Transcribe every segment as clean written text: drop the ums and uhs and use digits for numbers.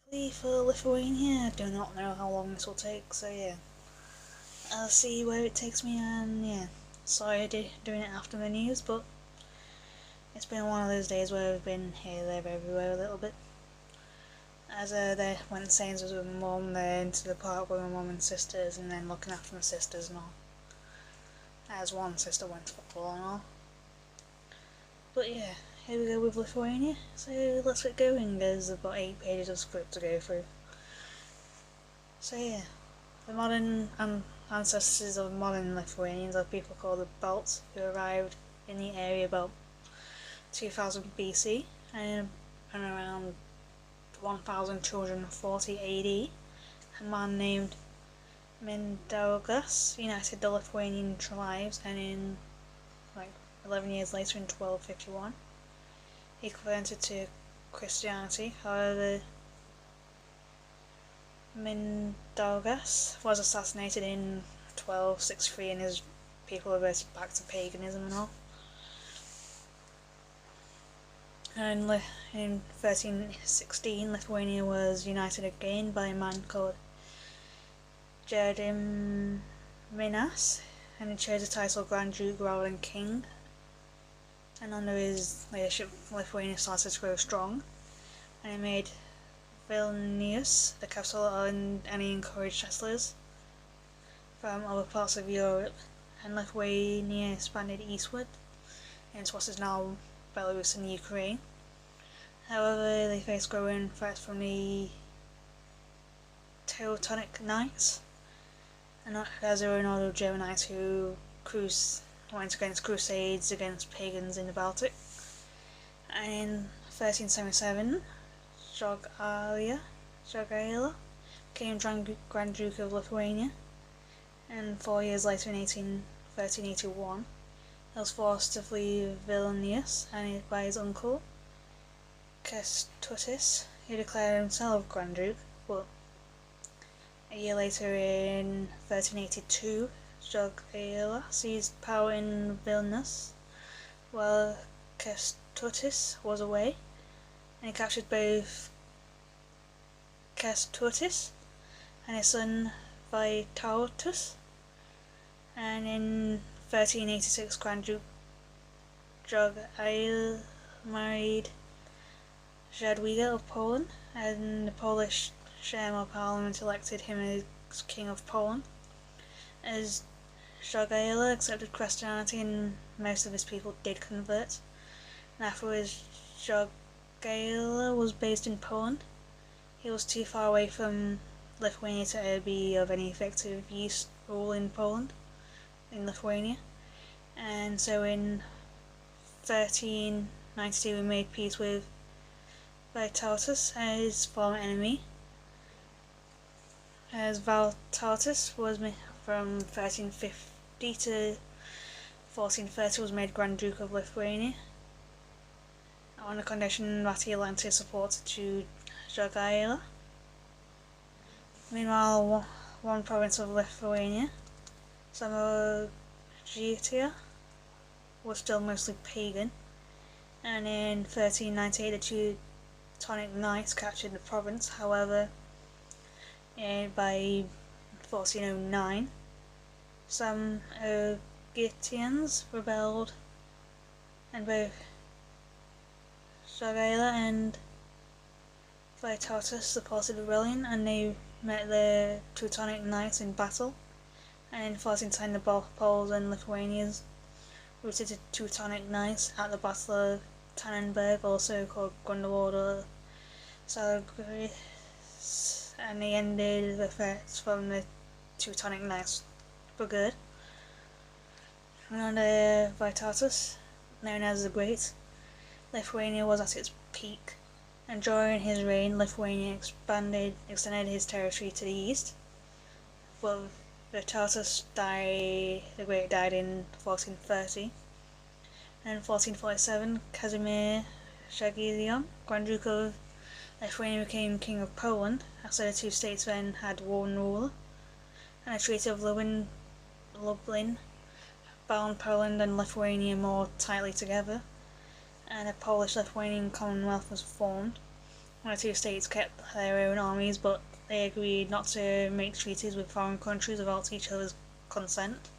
For Lithuania, I do not know how long this will take, so yeah. I'll see where it takes me, and yeah. Sorry doing it after the news, but it's been one of those days where I've been here, there, everywhere a little bit. As they went Saints was with my mum, then to the park with my mum and sisters, and then looking after my sisters and all. As one sister went to football and all. But yeah, here we go with Lithuania, so let's get going. There's about 8 pages of script to go through. So yeah, the modern ancestors of modern Lithuanians are people called the Balts, who arrived in the area about 2000 BC and around 1240 AD. A man named Mindaugas united the Lithuanian tribes, and in 11 years later, in 1251, he converted to Christianity. However, Mindaugas was assassinated in 1263 and his people reverted back to paganism and all. And in 1316, Lithuania was united again by a man called Gediminas, and he chose the title Grand Duke rather than King. And under his leadership, Lithuania started to grow strong, and he made Vilnius the capital, and he encouraged settlers from other parts of Europe, and Lithuania expanded eastward into what is now Belarus and Ukraine. However, they faced growing threats from the Teutonic Knights, and as there were another German knights who went against crusades against pagans in the Baltic. And in 1377, Jogaila became Grand Duke of Lithuania, and 4 years later, in 1381, he was forced to flee Vilnius by his uncle Kęstutis, who declared himself Grand Duke. But a year later, in 1382, Jogaila seized power in Vilnius while Kęstutis was away, and he captured both Kęstutis and his son Vytautas. And in 1386, Grand Duke Jogaila married Jadwiga of Poland, and the Polish Sejm Parliament elected him as King of Poland. As Jogaila accepted Christianity, and most of his people did convert. And afterwards, Jogaila was based in Poland. He was too far away from Lithuania to be of any effective rule in Poland, in Lithuania. And so in 1392 we made peace with Vytautas, his former enemy, as Vytautas was from 1350 to 1430 was made Grand Duke of Lithuania, on the condition that he lent his support to Jogaila. Meanwhile, one province of Lithuania, Samogitia, was still mostly pagan, and in 1398 the Teutonic Knights captured the province. However, by 1409, some Ogitians rebelled, and both Jogaila and Vytautas supported the rebellion, and they met the Teutonic Knights in battle. And in 1410, the Poles and Lithuanians routed the Teutonic Knights at the Battle of Tannenberg, also called Gundewald or Salagris, and they ended the threats from the Teutonic Knights for good. And under Vytautas, known as the Great, Lithuania was at its peak, and during his reign, Lithuania extended his territory to the east. But Vytautas the Great died in 1430, and in 1447, Casimir Jagiellon, Grand Duke of Lithuania, became King of Poland after the two states then had one ruler, and a Treaty of Lublin bound Poland and Lithuania more tightly together, and a Polish-Lithuanian Commonwealth was formed, the two states kept their own armies, but they agreed not to make treaties with foreign countries without each other's consent.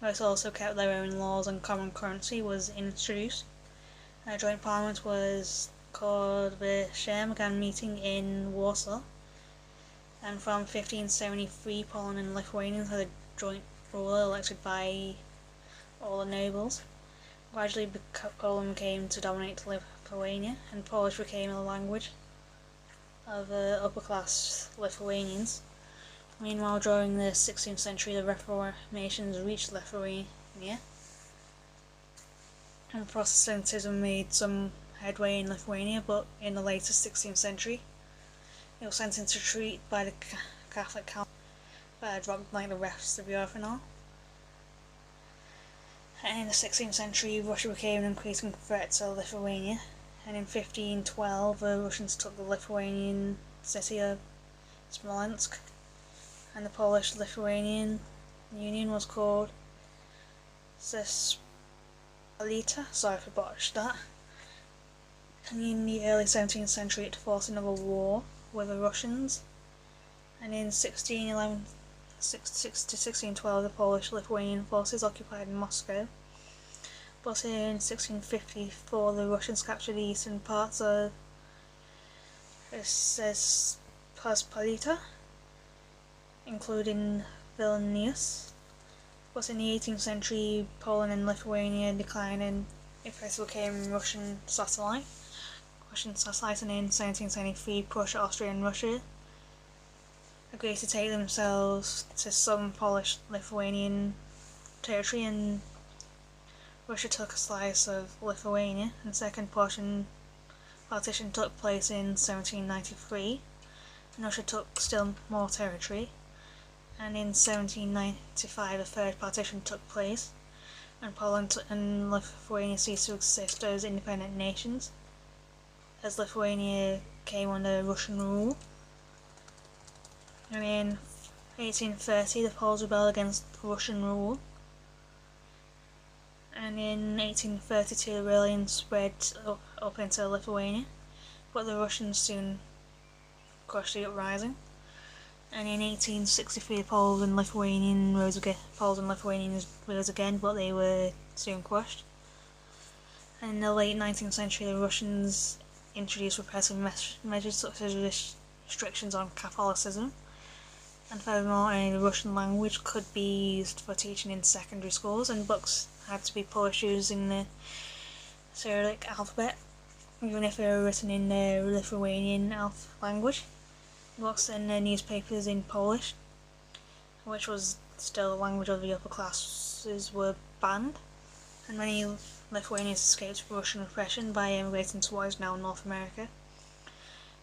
Both also kept their own laws, and common currency was introduced. A joint parliament was called the Sejm meeting in Warsaw, and from 1573 Poland and Lithuania had a joint ruler elected by all the nobles. Gradually Poland came to dominate Lithuania, and Polish became a language of upper class Lithuanians. Meanwhile, during the 16th century, the Reformation reached Lithuania, and Protestantism made some headway in Lithuania, but in the later 16th century, it was sent into retreat by the Catholic Council, but had dropped like the rest of Europe and all. And in the 16th century, Russia became an increasing threat to Lithuania, and in 1512 the Russians took the Lithuanian city of Smolensk, and the Polish-Lithuanian Union was called Rzeszpospolita. Sorry if I botched that. And in the early 17th century it fought another war with the Russians, and in 1611 to 1612 the Polish-Lithuanian forces occupied Moscow, but in 1654 the Russians captured the eastern parts of Rzeszpospolita, including Vilnius. But in the 18th century Poland and Lithuania declined and it basically became Russian satellite, and in 1773 Prussia, Austria and Russia agreed to take themselves to some Polish-Lithuanian territory, and Russia took a slice of Lithuania, and the second partition took place in 1793, and Russia took still more territory, and in 1795 the third partition took place, and Poland and Lithuania ceased to exist as independent nations, as Lithuania came under Russian rule. And in 1830 the Poles rebelled against Russian rule, and in 1832 the rebellion spread up into Lithuania, but the Russians soon crushed the uprising. And in 1863 the Poles and Lithuanians rose again, but they were soon crushed. And in the late 19th century the Russians introduced repressive measures such as restrictions on Catholicism, and furthermore only the Russian language could be used for teaching in secondary schools, and books had to be published using the Cyrillic alphabet, even if they were written in the Lithuanian language. Books and newspapers in Polish, which was still the language of the upper classes, were banned, and many Lithuanians escaped Russian repression by emigrating to what is now North America.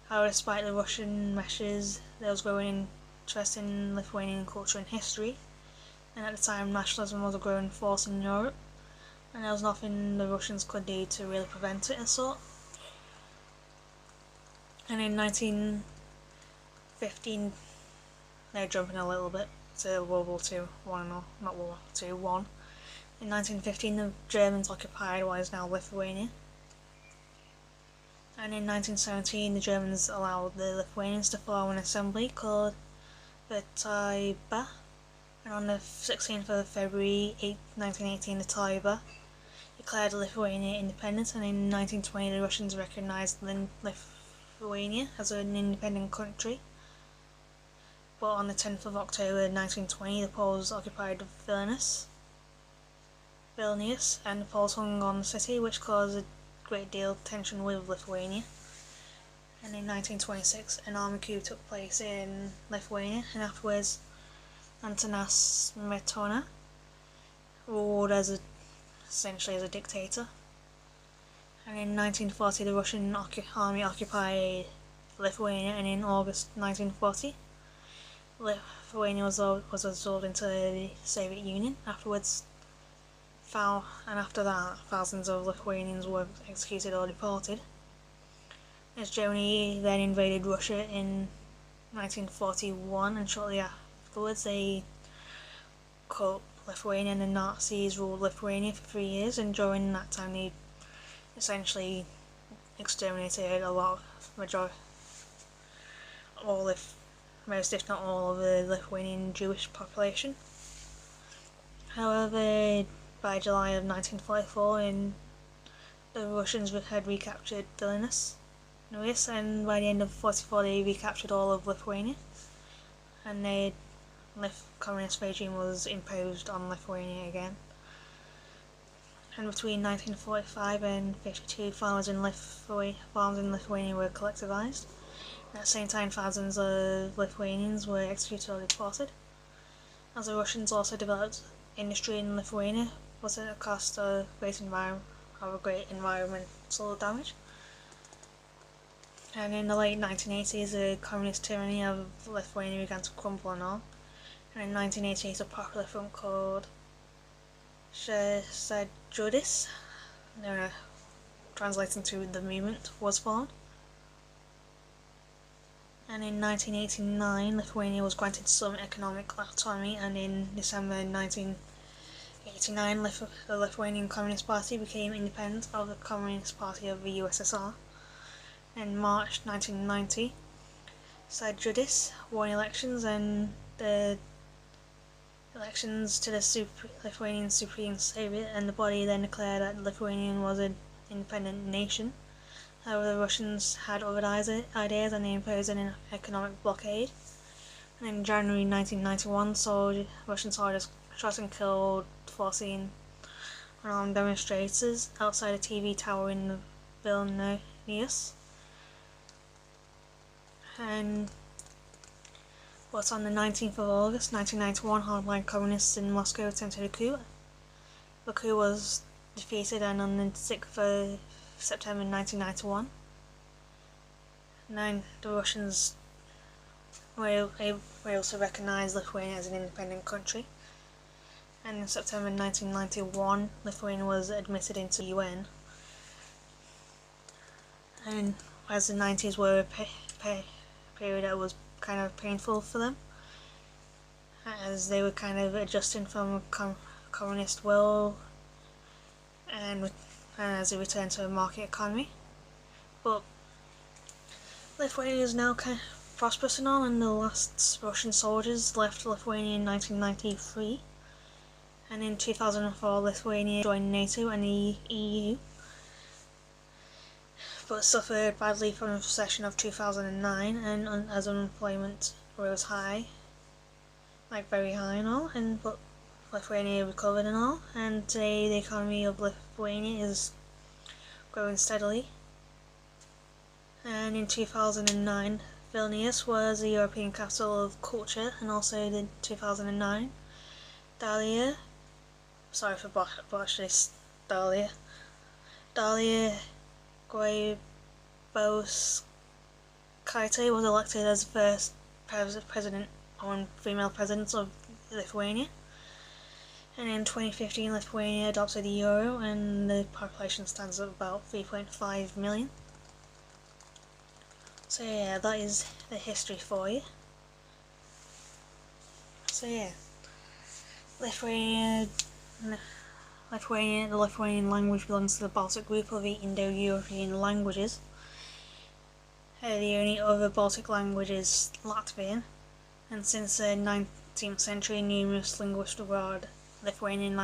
However, despite the Russian measures, there was growing interest in Lithuanian culture and history, and at the time nationalism was a growing force in Europe, and there was nothing the Russians could do to really prevent it as sort. And in 1915, they're jumping a little bit to World War II, not World War II, one. In 1915 the Germans occupied what is now Lithuania, and in 1917 the Germans allowed the Lithuanians to form an assembly called the Tauba, and on the 16th of February 1918 the Tauba declared Lithuania independent, and in 1920 the Russians recognised Lithuania as an independent country. But on the 10th of October 1920 the Poles occupied Vilnius, and the Poles hung on the city, which caused a great deal of tension with Lithuania. And in 1926 an army coup took place in Lithuania, and afterwards Antanas Smetona ruled essentially as a dictator. And in 1940 the Russian army occupied Lithuania, and in August 1940 Lithuania was absorbed into the Soviet Union. After that, thousands of Lithuanians were executed or deported, as Germany then invaded Russia in 1941, and shortly afterwards they cut Lithuania, and the Nazis ruled Lithuania for 3 years, and during that time they essentially exterminated most if not all of the Lithuanian Jewish population. However, by July of 1944, the Russians had recaptured Vilnius, and by the end of 1944 they recaptured all of Lithuania, and the communist regime was imposed on Lithuania again. And between 1945 and 1952, farms in Lithuania were collectivized. At the same time, thousands of Lithuanians were executed or deported. As the Russians also developed industry in Lithuania, was at a cost of great environmental damage. And in the late 1980s, the communist tyranny of Lithuania began to crumble and all. And in 1988, a popular film called Judis, translating to The Movement, was formed. And in 1989, Lithuania was granted some economic autonomy, and in December 1989, the Lithuanian Communist Party became independent of the Communist Party of the USSR. In March 1990, Judis won elections, and the elections to the Lithuanian Supreme Soviet, and the body then declared that Lithuania was an independent nation. However, the Russians had other ideas, and they imposed an economic blockade. And in January 1991, Russian soldiers shot and killed 14 unarmed demonstrators outside a TV tower in Vilnius. But on the 19th of August 1991, hardline communists in Moscow attempted a coup. The coup was defeated, and on the 6th of September 1991, the Russians were able to recognise Lithuania as an independent country. And in September 1991, Lithuania was admitted into the UN. And as the 90s were a period that was kind of painful for them, as they were kind of adjusting from a communist world, and as they returned to a market economy. But Lithuania is now kind of prosperous and all, and the last Russian soldiers left Lithuania in 1993. And in 2004, Lithuania joined NATO and the EU, but suffered badly from the recession of 2009, and as unemployment rose high, like very high and all, but Lithuania recovered and all, and today the economy of Lithuania is growing steadily. And in 2009, Vilnius was the European capital of culture, and also in 2009, Dalia Grybauskaitė was elected as the first president or female president of Lithuania. And in 2015, Lithuania adopted the euro, and the population stands at about 3.5 million. So yeah, that is the history for you. So yeah, the Lithuanian language belongs to the Baltic group of the Indo-European languages. The only other Baltic language is Latvian, and since the 19th century, numerous linguists regard Lithuanian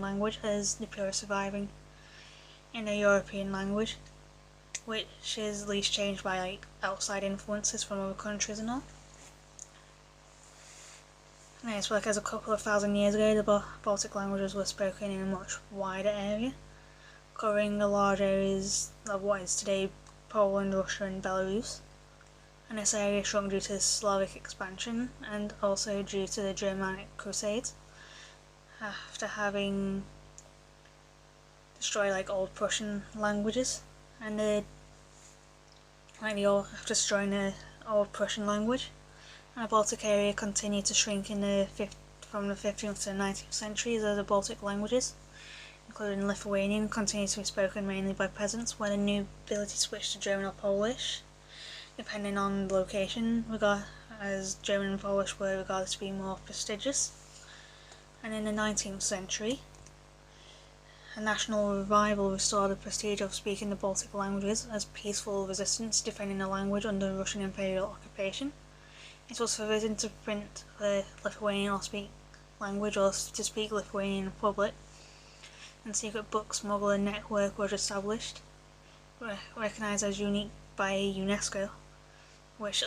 language as the pure surviving Indo-European language, which is least changed by outside influences from other countries and all. It's like as a couple of thousand years ago, the Baltic languages were spoken in a much wider area, covering the large areas of what is today Poland, Russia and Belarus. And this area shrunk due to Slavic expansion, and also due to the Germanic Crusades, after having destroyed old Prussian languages, and after destroying the old Prussian language. And the Baltic area continued to shrink from the 15th to the 19th centuries as the Baltic languages, including Lithuanian, continued to be spoken mainly by peasants, when the nobility switched to German or Polish, depending on the location, as German and Polish were regarded to be more prestigious. And in the 19th century, A national revival restored the prestige of speaking the Baltic languages as peaceful resistance defending the language under Russian imperial occupation. It was forbidden to print the Lithuanian or speak language or to speak Lithuanian in public, and secret book smuggler network was established, recognised as unique by UNESCO, which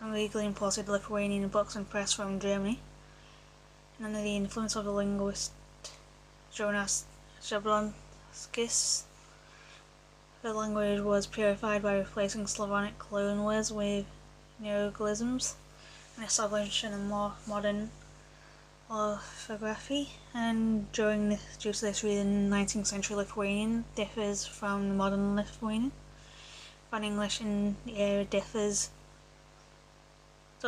illegally imported Lithuanian books and press from Germany. And under the influence of the linguist Jonas Jablonskis, the language was purified by replacing Slavonic loanwords with neologisms and establishing a more modern orthography. And due to this reason, 19th century Lithuanian differs from the modern Lithuanian. But English in the era does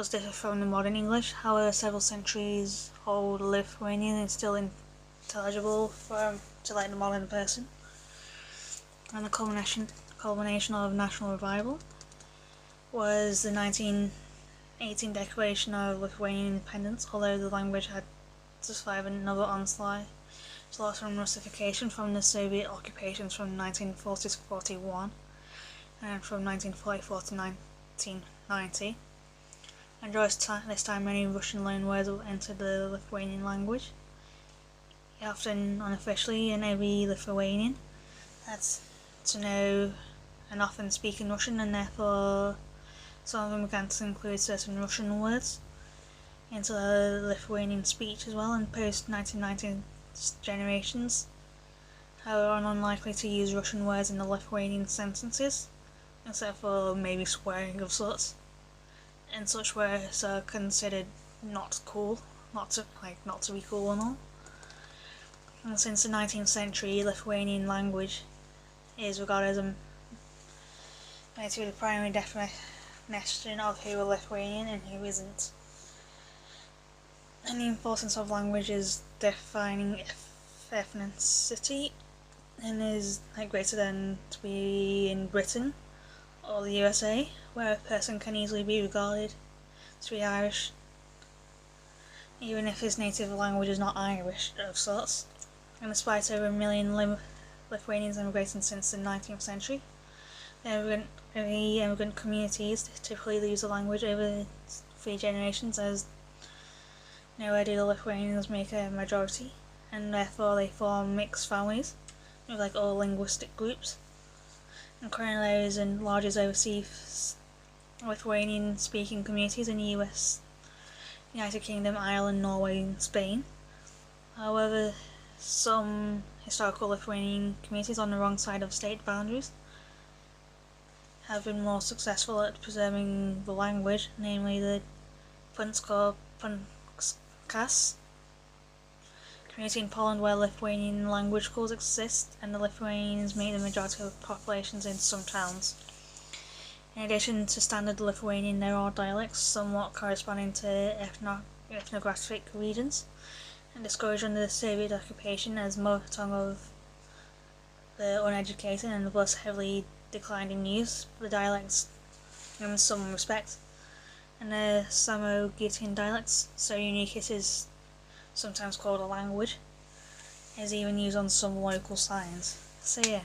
differ from the modern English. However, several centuries old Lithuanian is still intelligible to the modern person. And the culmination of national revival was the 1918 Declaration of Lithuanian Independence, although the language had to survive another onslaught from Russification from the Soviet occupations from 1940 to 41 and from 1944 to 1990. And during this time many Russian loanwords entered the Lithuanian language, often unofficially, and every Lithuanian had to know and often speak in Russian, and therefore some of them began to include certain Russian words into the Lithuanian speech as well, and post-1990 generations are unlikely to use Russian words in the Lithuanian sentences, except for maybe swearing of sorts, and such words are considered not cool, not to be cool and all. And since the 19th century, Lithuanian language is regarded as the primary definition of who are Lithuanian and who isn't. And the importance of language is defining ethnicity, and is greater than to be in Britain or the USA, where a person can easily be regarded to be Irish, even if his native language is not Irish of sorts. And despite over 1 million Lithuanians immigrating since the 19th century, the immigrant communities typically lose the language over 3 generations, as nowhere do the Lithuanians make a majority, and therefore they form mixed families with all linguistic groups. And currently there is the largest overseas Lithuanian speaking communities in the US, United Kingdom, Ireland, Norway and Spain. However, some historical Lithuanian communities on the wrong side of state boundaries have been more successful at preserving the language, namely the Punsko community in Poland, where Lithuanian language schools exist, and the Lithuanians make the majority of populations in some towns. In addition to standard Lithuanian, there are dialects somewhat corresponding to ethnographic regions, and discouraged under the Soviet occupation as mother tongue of the uneducated and thus heavily declined in use. The dialects, in some respects, and the Samo-Gutian dialects, so unique it is sometimes called a language, is even used on some local signs. So yeah,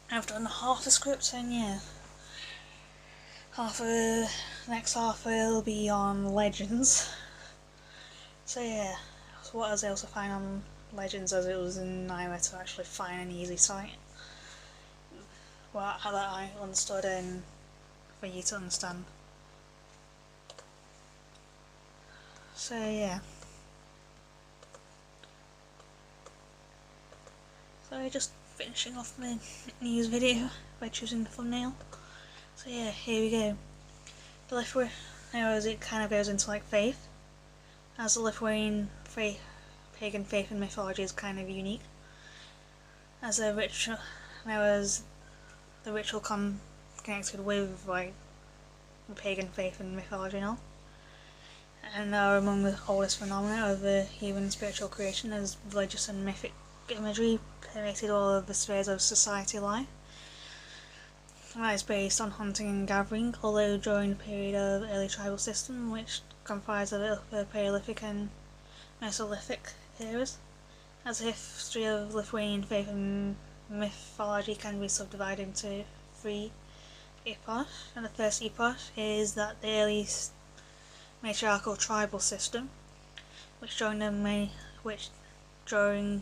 I've done half the script, and yeah, next half will be on legends. So yeah, what I was able to find on legends, as it was in nowhere to actually find an easy site that I understood and for you to understand. So yeah, so just finishing off my news video by choosing the thumbnail. So yeah, here we go. The Lithuanian, it kind of goes into faith, as the Lithuanian pagan faith and mythology is kind of unique, as the ritual connected with the pagan faith and mythology and all, and are among the oldest phenomena of the human spiritual creation, as religious and mythic imagery permeated all of the spheres of society life. That is based on hunting and gathering, although during the period of early tribal system, which comprised of the Paleolithic and Mesolithic eras, As the history of Lithuanian faith and mythology can be subdivided into three epochs. And the first epoch is that the earliest matriarchal tribal system, which during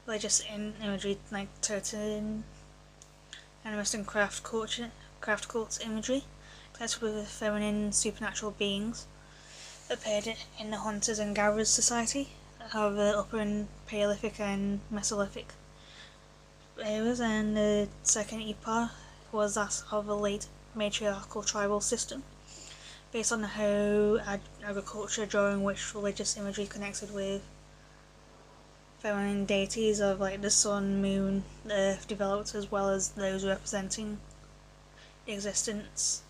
religious imagery like totem and Western craft cults imagery, connected with feminine supernatural beings, appeared in the hunters and gatherers society of the Upper and Paleolithic and Mesolithic eras, and the second epoch was that of the late matriarchal tribal system, based on how agriculture, during which religious imagery connected with feminine deities of like the sun, moon, the earth developed, as well as those representing existence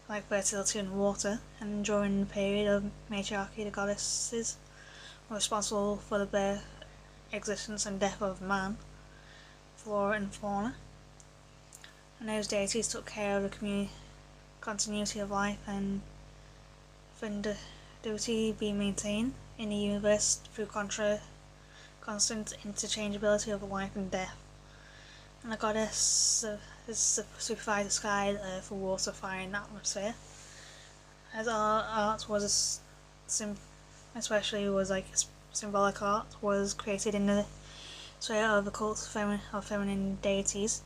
like fertility and water. And during the period of matriarchy, the goddesses were responsible for the birth, existence and death of man, flora and fauna, and those deities took care of the continuity of life and fecundity being maintained in the universe through constant interchangeability of life and death. And the goddess supervised the sky, the earth, water, fire and atmosphere. As art was especially was like symbolic art was created in the sphere of the cult of feminine deities,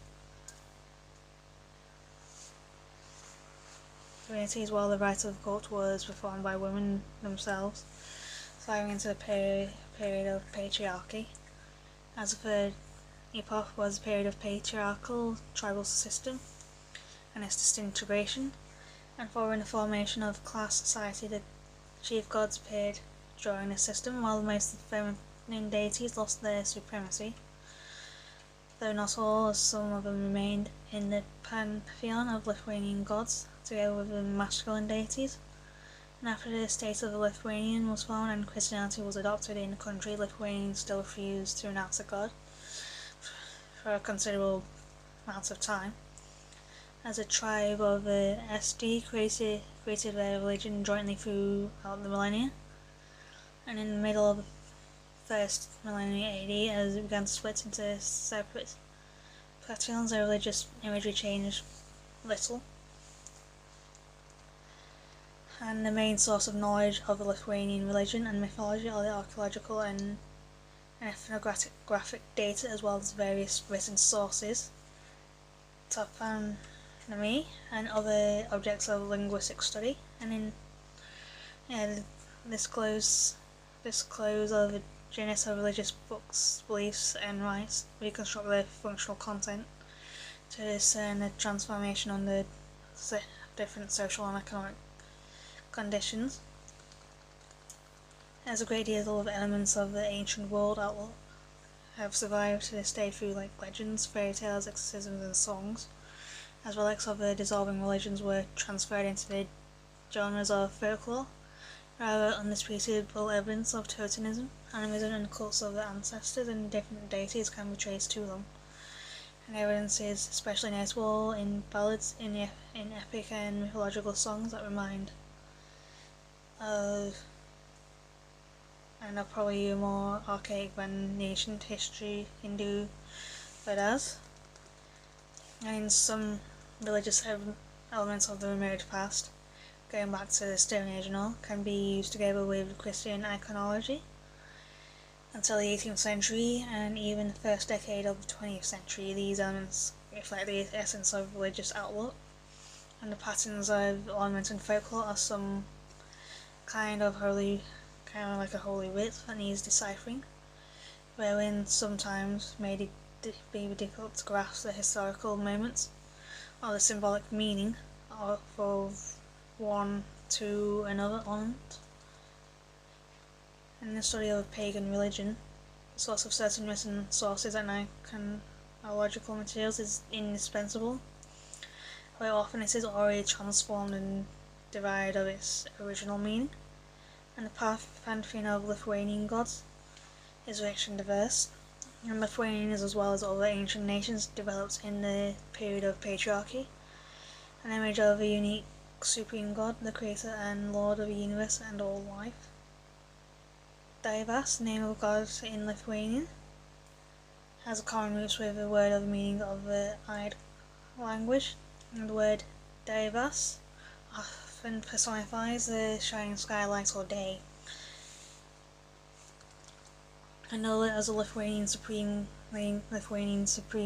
while the rite of the cult was performed by women themselves, sliding into the period of patriarchy. As the third epoch was a period of patriarchal tribal system and its disintegration, and following the formation of class society, the chief gods appeared during this system, while most of the feminine deities lost their supremacy, though not all, as some of them remained in the pantheon of Lithuanian gods, together with the masculine deities. And after the state of the Lithuanian was formed and Christianity was adopted in the country, Lithuanians still refused to renounce a god for a considerable amount of time. As a tribe of the SD created their religion jointly throughout the millennia, and in the middle of the first millennium AD, as it began to split into separate pantheons, their religious imagery changed little, and the main source of knowledge of the Lithuanian religion and mythology are the archaeological and ethnographic data, as well as various written sources, toponymy, and other objects of linguistic study. And in this close of the genus of religious books, beliefs and rites, reconstruct their functional content to discern the transformation under different social and economic conditions. There's a great deal of elements of the ancient world outlook have survived to this day through like legends, fairy tales, exorcisms and songs, as relics of the dissolving religions were transferred into the genres of folklore. Rather undisputable evidence of totemism, animism and cults of the ancestors and different deities can be traced to them. And evidence is especially notable in ballads, in epic and mythological songs that remind of and are probably more archaic than the ancient history Hindu Vedas. And in some religious elements of the remote past, going back to the Stone Age and all, can be used together with Christian iconology until the 18th century and even the first decade of the 20th century. These elements reflect the essence of religious outlook, and the patterns of ornament and folklore are some kind of like a holy writ that needs deciphering, wherein sometimes may be difficult to grasp the historical moments or the symbolic meaning of one to another ornament. In the study of pagan religion, the source of certain written sources and iconological materials is indispensable, where often it is already transformed and derived of its original meaning. And the pantheon of Lithuanian gods is rich and diverse, and Lithuanians, as well as other ancient nations, developed in the period of patriarchy an image of a unique supreme god, the creator and lord of the universe and all life. Dievas, name of god in Lithuanian, has a common roots with the word of the meaning of the Id language, and the word Dievas often personifies the shining skylight or day. Another as a Lithuanian supreme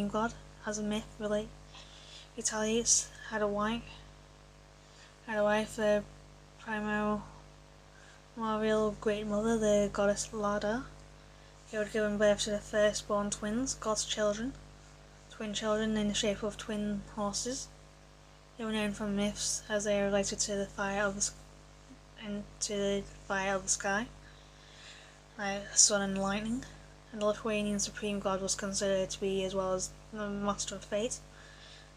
god, as a myth retaliates, had a wife, the primordial great mother, the goddess Lada, who had given birth to the firstborn twins, God's children, twin children in the shape of twin horses. They were known from myths as they are related to the fire of the sky, like the sun and lightning. And the Lithuanian supreme god was considered to be, as well as the master of fate,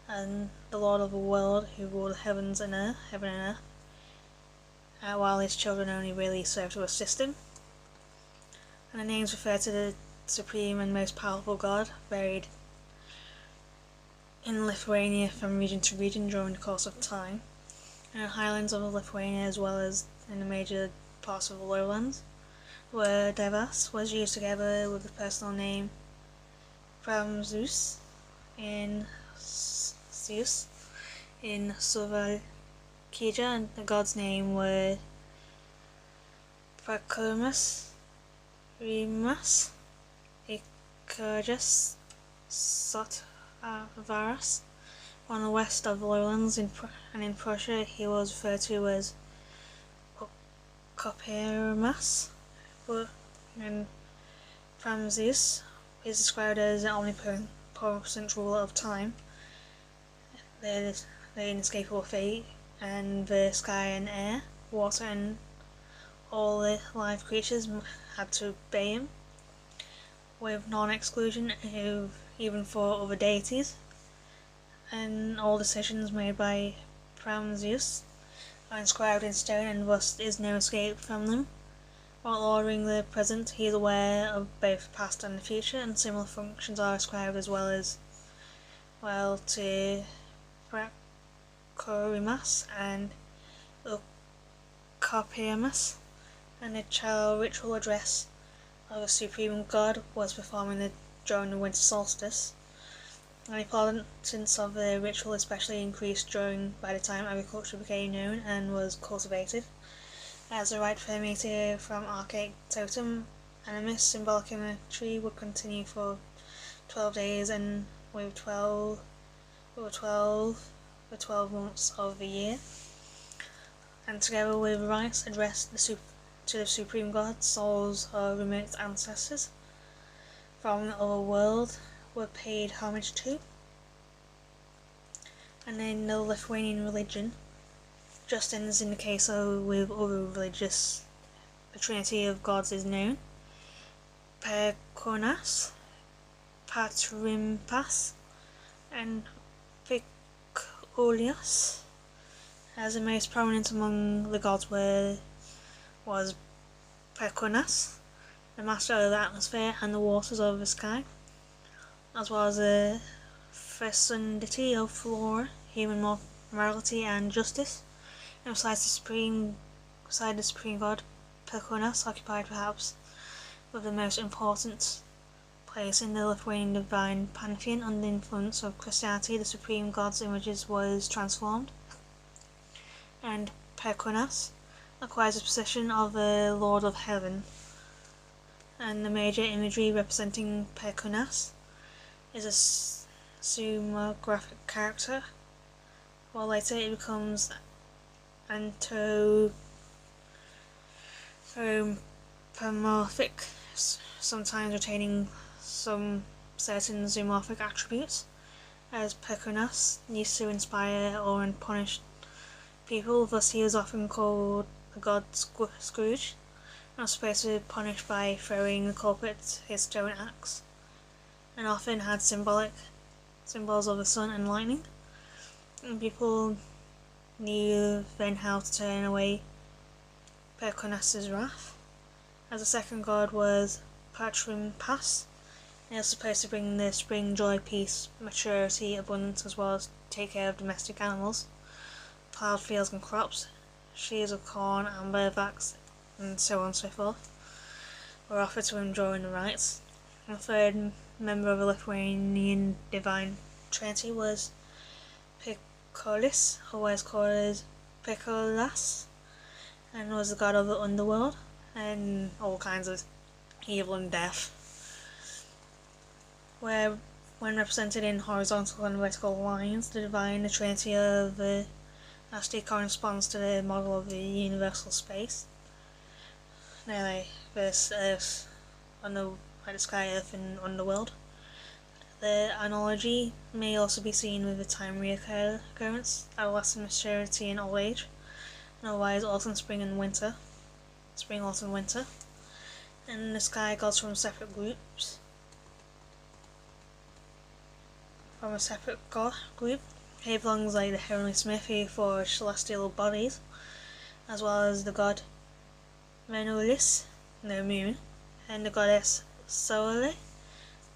and the lord of the world who ruled heaven and earth, while his children only really served to assist him. And the names refer to the supreme and most powerful god varied in Lithuania from region to region during the course of time. In the highlands of Lithuania, as well as in the major parts of the lowlands, where Dievas was used together with the personal name Zeus in Slovakia, and the god's name were Prakermas, Rimas, Ikerjas, Sotvaras. On the west of the lowlands and in Prussia he was referred to as Kopermas, and Pramzeus is described as an omnipotent ruler of time, the inescapable fate, and the sky and air, water, and all the live creatures had to obey him, with non-exclusion even for other deities, and all decisions made by Pramzeus are inscribed in stone, and thus is no escape from them. While ordering the present, he is aware of both the past and the future, and similar functions are ascribed as well to Prakorimas and Ukarpiamas, and the child ritual address of the supreme god was performed during the winter solstice. And the importance of the ritual especially increased by the time agriculture became known and was cultivated, as the rite permeated from archaic totem animus symbolic imagery would continue for 12 days and with 12 months of the year, and together with rites addressed to the supreme god, souls of remote ancestors from the other world were paid homage to. And in the Lithuanian religion, just as in the case with other religious, the trinity of gods is known: Perkonas, Patrimpas, and Pikulias. As the most prominent among the gods was Perkonas, the master of the atmosphere and the waters of the sky, as well as the fecundity of flora, human morality and justice. And beside the supreme god, Perkonas occupied perhaps with the most important place in the Lithuanian divine pantheon. Under the influence of Christianity, the supreme god's images was transformed, and Perkonas acquires the position of the Lord of Heaven. And the major imagery representing Perkonas is a sumerographic character, while later it becomes anthropomorphic, sometimes retaining some certain zoomorphic attributes, as Perkonas used to inspire or punish people. Thus he is often called the god Scrooge, and was supposed to be punished by throwing the culprit his stone axe, and often had symbols of the sun and lightning, and people knew then how to turn away Perkonas' wrath. As the second god was Patrimpas, and he was supposed to bring the spring, joy, peace, maturity, abundance, as well as take care of domestic animals, plowed fields and crops, sheaves of corn, amber, vax, and so on and so forth. were offered to him during the rites. The third member of the Lithuanian divine trinity was Picolis, otherwise called as Picolas, and was the god of the underworld and all kinds of evil and death. Where, when represented in horizontal and vertical lines, the divine trinity of the Asti corresponds to the model of the universal space. Like this Earth, like the sky, Earth, and underworld. The analogy may also be seen with the time reoccurrence, adolescent maturity, and old age, and otherwise autumn, spring, and winter. Spring, autumn, winter. And the sky gods from separate groups. From a separate god group, here belongs like the heavenly smith who forged celestial bodies, as well as the god Menulis, no moon, and the goddess Soale,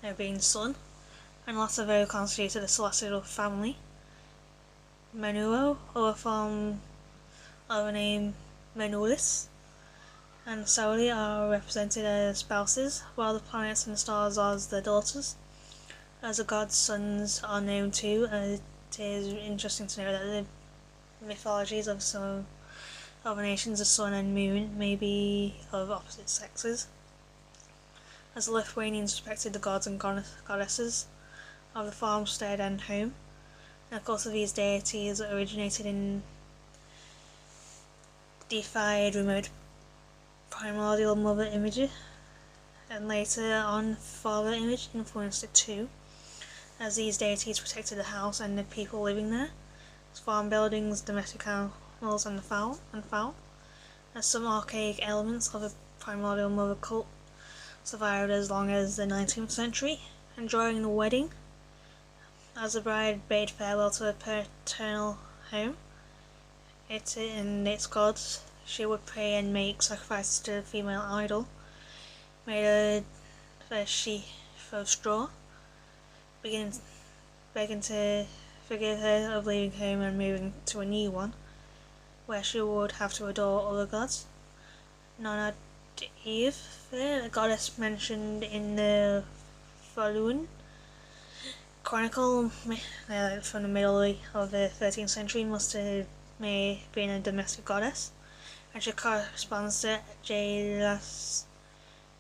no being sun, and lots of who constituted the celestial family. Menuo, or a form of the name Menulis, and Soale are represented as spouses, while the planets and stars are as their daughters. As the gods' sons are known too, it is interesting to know that the mythologies of some other nations, the sun and moon, may be of opposite sexes. As the Lithuanians respected the gods and goddesses of the farmstead and home, and of course these deities originated in deified remote primordial mother imagery, and later on father image influenced it too, as these deities protected the house and the people living there, as farm buildings, domestic animals, and fowl, as some archaic elements of a primordial mother cult survived as long as the 19th century, and during the wedding, as the bride bade farewell to her paternal home, and its gods, she would pray and make sacrifices to the female idol, made a sheaf of straw, begging to forgive her of leaving home and moving to a new one, where she would have to adore other gods. Nona Eve, the goddess mentioned in the Falun Chronicle from the middle of the 13th century, must have been a domestic goddess, and she corresponds to Jaelas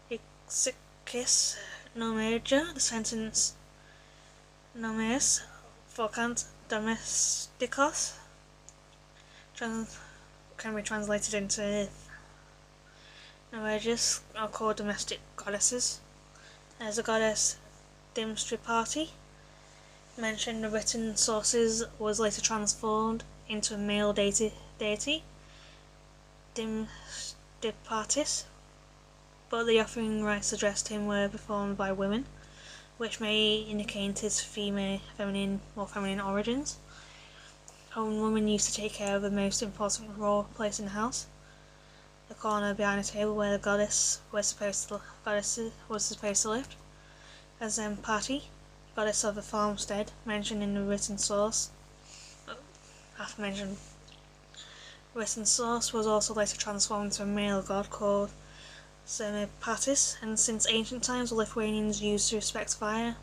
Ixikis Nomerja, the sentence Nomes Vocant Domesticos can be translated into Nomerjas are called domestic goddesses. As a goddess Dimstripati, mentioned in written sources, was later transformed into a male deity, Dimstripatis, but the offering rites addressed him were performed by women, which may indicate his feminine origins. Home women used to take care of the most important raw place in the house, the corner behind the table where the goddess was supposed to live. As Empati, goddess of the farmstead, mentioned in the written source, was also later transformed into a male god called Semipatis, and since ancient times the Lithuanians used to respect fire,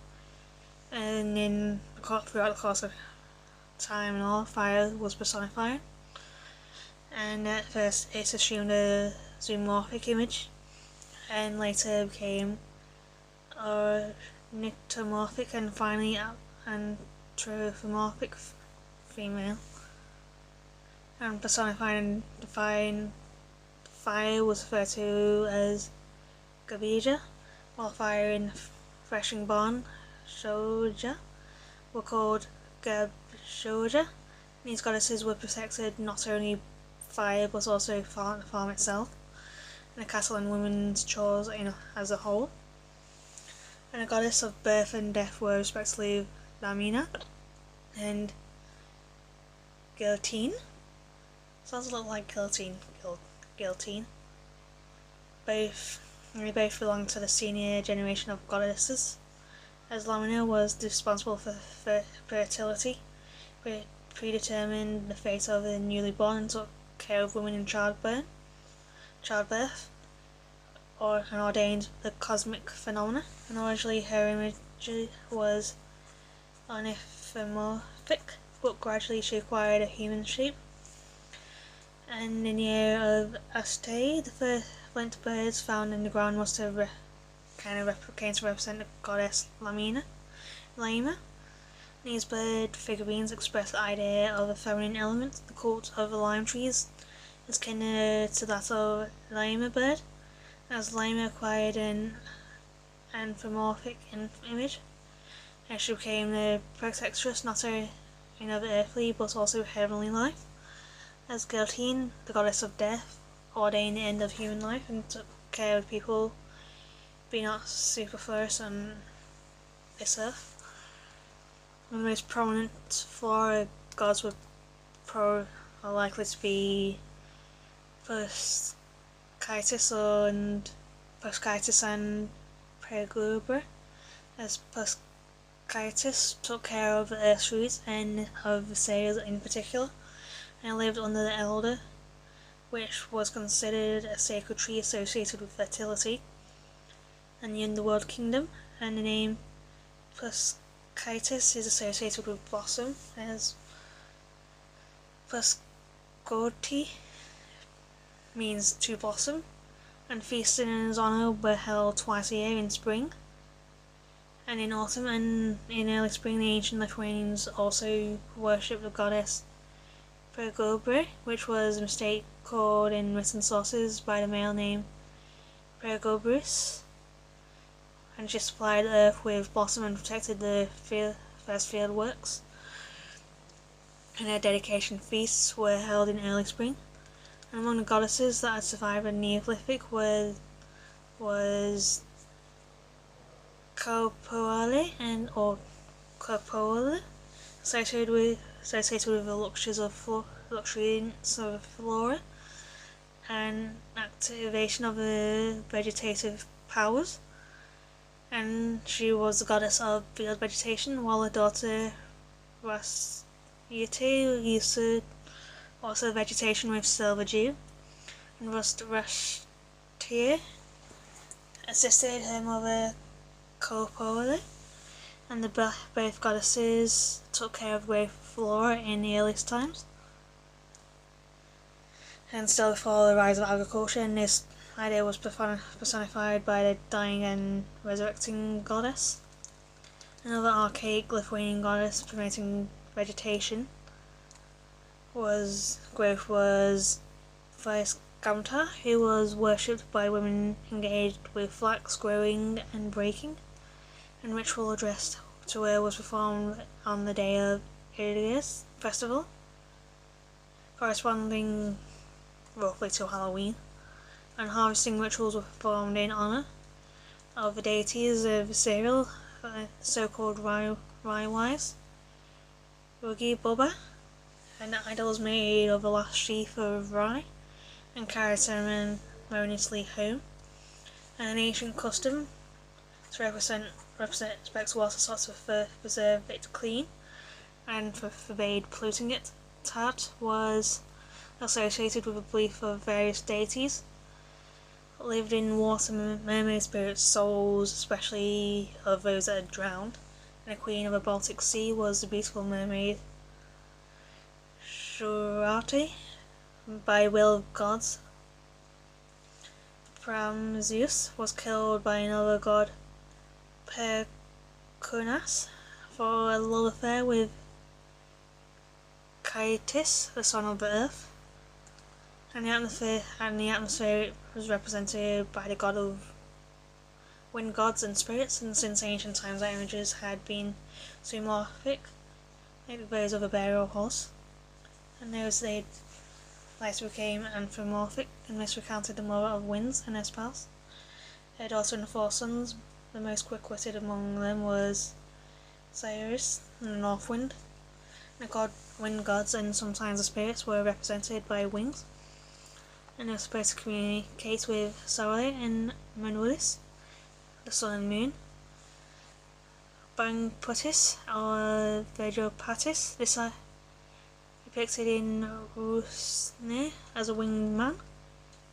and throughout the course of time and all, fire was personified, and at first it assumed a zoomorphic image, and later became ornithomorphic, and finally anthropomorphic female, and personified and defined. Fire was referred to as Gabija, while fire in threshing barn, Shoja, were called Gabshoja. These goddesses were protected not only fire but also the farm itself, and the castle and women's chores as a whole. And the goddess of birth and death were respectively Lamina and Guillotine. Sounds a lot like guillotine. They both belong to the senior generation of goddesses, as Lamina was responsible for fertility, predetermined the fate of the newly born, and took care of women in childbirth, and ordained the cosmic phenomena, and originally her image was anthropomorphic, but gradually she acquired a human shape. And in the year of Astae, the first flint birds found in the ground must have came to represent the goddess Lama. These bird figurines express the idea of a feminine element. The cult of the lime trees is kin to that of Lama bird, as Lama acquired an anthropomorphic image, and she became the protectress not only of earthly but also heavenly life. As Guillotine, the goddess of death, ordained the end of human life and took care of people being not superfluous on this earth. The most prominent Flora gods are likely to be Poschitis and Preglubra, as Poschitis took care of the earth's roots and of the sails in particular, and lived under the elder, which was considered a sacred tree associated with fertility and the underworld kingdom, and the name Poschitis is associated with blossom, as Poscoti means to blossom, and feasts in his honour were held twice a year in spring and in autumn, and in early spring the ancient Lithuanians also worshipped the goddess Preglubra, which was a mistake called in written sources by the male name Preglubris, and she supplied the earth with blossom and protected the first field works. And her dedication feasts were held in early spring. And among the goddesses that had survived in Neolithic was Copoale or Copoale, associated with the luxuriance of flora and activation of the vegetative powers. And she was the goddess of field vegetation, while her daughter Rasciate used also vegetation with silver dew, and Rasciate assisted her mother Copoale, and both goddesses took care of great flora in the earliest times, and still before the rise of agriculture, and this idea was personified by the dying and resurrecting goddess. Another archaic Lithuanian goddess promoting vegetation growth was Vaisgamta, who was worshipped by women engaged with flax growing and breaking, and ritual addressed to her was performed on the day of Ilias festival, corresponding roughly to Halloween, and harvesting rituals were performed in honour of the deities of cereal, so-called rye wives, Rugi Bubba, and idols made of the last sheaf of rye and carried ceremoniously home, and an ancient custom to represent water source to preserve it clean and forbade polluting it. Tat was associated with the belief of various deities lived in water, mermaid spirits, souls, especially of those that had drowned, and the queen of the Baltic Sea was the beautiful mermaid Shurati, by will of gods. Zeus was killed by another god, Perkunas, for a love affair with Caitis, the son of the earth, and the atmosphere was represented by the god of wind gods and spirits, and since ancient times our images had been zoomorphic, like those of a bear or horse, and those they later became anthropomorphic, and this recounted the mother of winds and her spouse. Her daughter and the four sons, the most quick-witted among them was Cyrus, the north wind. The wind gods and sometimes the spirits were represented by wings, and they were supposed to communicate with Saule and Manulis, the sun and moon. Bangputis or Vejopatis, this are depicted in Rusne as a winged man,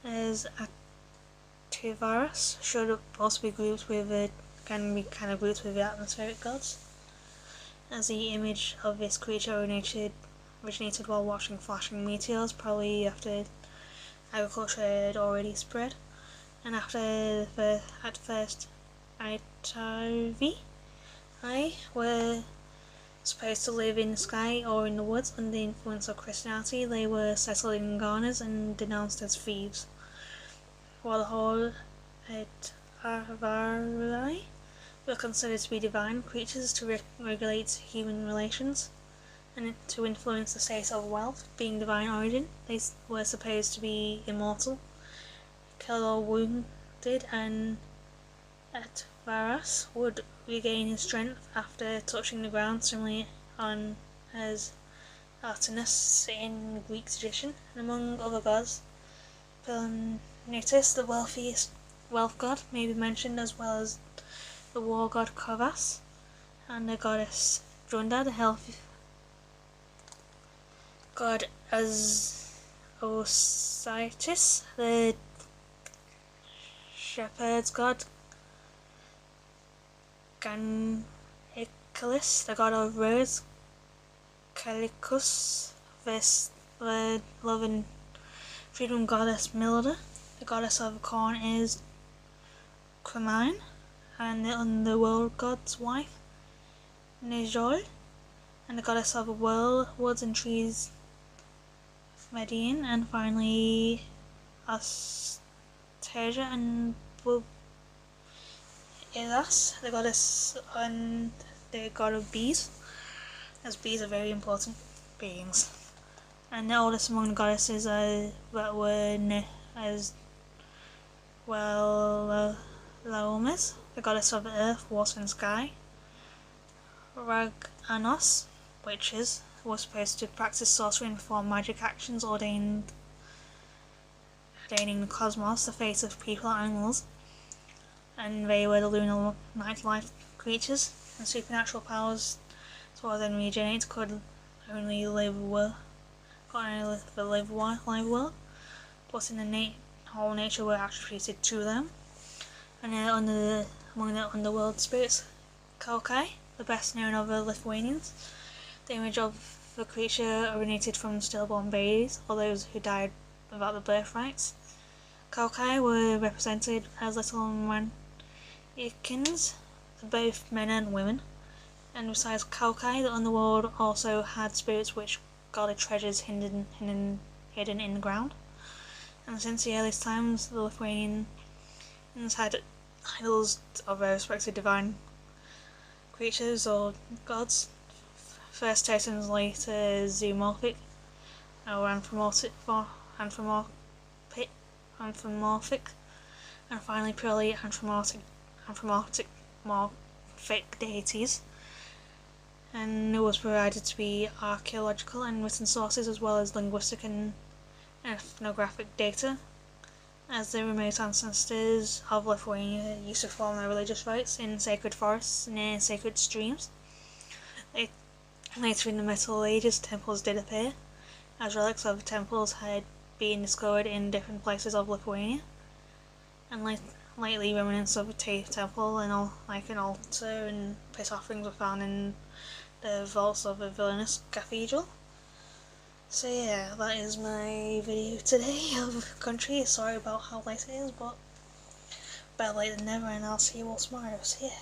as Tivaras should also be grouped with can be kind of grouped with the atmospheric gods, as the image of this creature originated while watching flashing meteors, probably after agriculture had already spread, and after at first Itavi were supposed to live in the sky or in the woods. Under the influence of Christianity, they were settled in garners and denounced as thieves, while the whole at Avarai were considered to be divine creatures to regulate human relations and to influence the state of wealth. Being divine origin, they were supposed to be immortal, killed or wounded, and Atvaras would regain his strength after touching the ground, similarly on as Artemis in Greek tradition. And among other gods, Pilonitis, the wealth god, may be mentioned, as well as the war god Kovas, and the goddess Drunda, the health god Ositis, the shepherd's god Ganikalis, the god of rose Calicus, the love and freedom goddess Milda, the goddess of corn is Cremine, and the underworld god's wife Nejol, and the goddess of woods and trees Median, and finally Astasia and Elas, the goddess and the god of bees, as bees are very important beings. And the oldest among the goddesses that were as well Laomis, the goddess of earth, water and sky, Raganos, witches, were supposed to practice sorcery and perform magic actions ordaining the cosmos, the fate of people and animals, and they were the lunar nightlife creatures, and supernatural powers as well as regenerate could only live live world, but in the whole nature were attributed to them. And among the underworld spirits, Kaukai, the best known of the Lithuanians, the image of the creature originated from stillborn babies or those who died without the birthrights. Kaukai were represented as little mannequins, both men and women, and besides Kaukai, the underworld also had spirits which guarded treasures hidden in the ground. And since the earliest times, the Lithuanians had idols of their respective divine creatures or gods. First totems, later zoomorphic or anthropomorphic, and finally purely anthropomorphic deities. And it was provided to be archaeological and written sources as well as linguistic and ethnographic data, as the remote ancestors of Lithuania used to perform their religious rites in sacred forests near sacred streams. Later in the Middle Ages, temples did appear, as relics of temples had been discovered in different places of Lithuania, and lately remnants of a temple and like an altar and peace offerings were found in the vaults of a Vilnius cathedral. So yeah, that is my video today of country. Sorry about how late it is, but better late than never, and I'll see you all tomorrow. So yeah.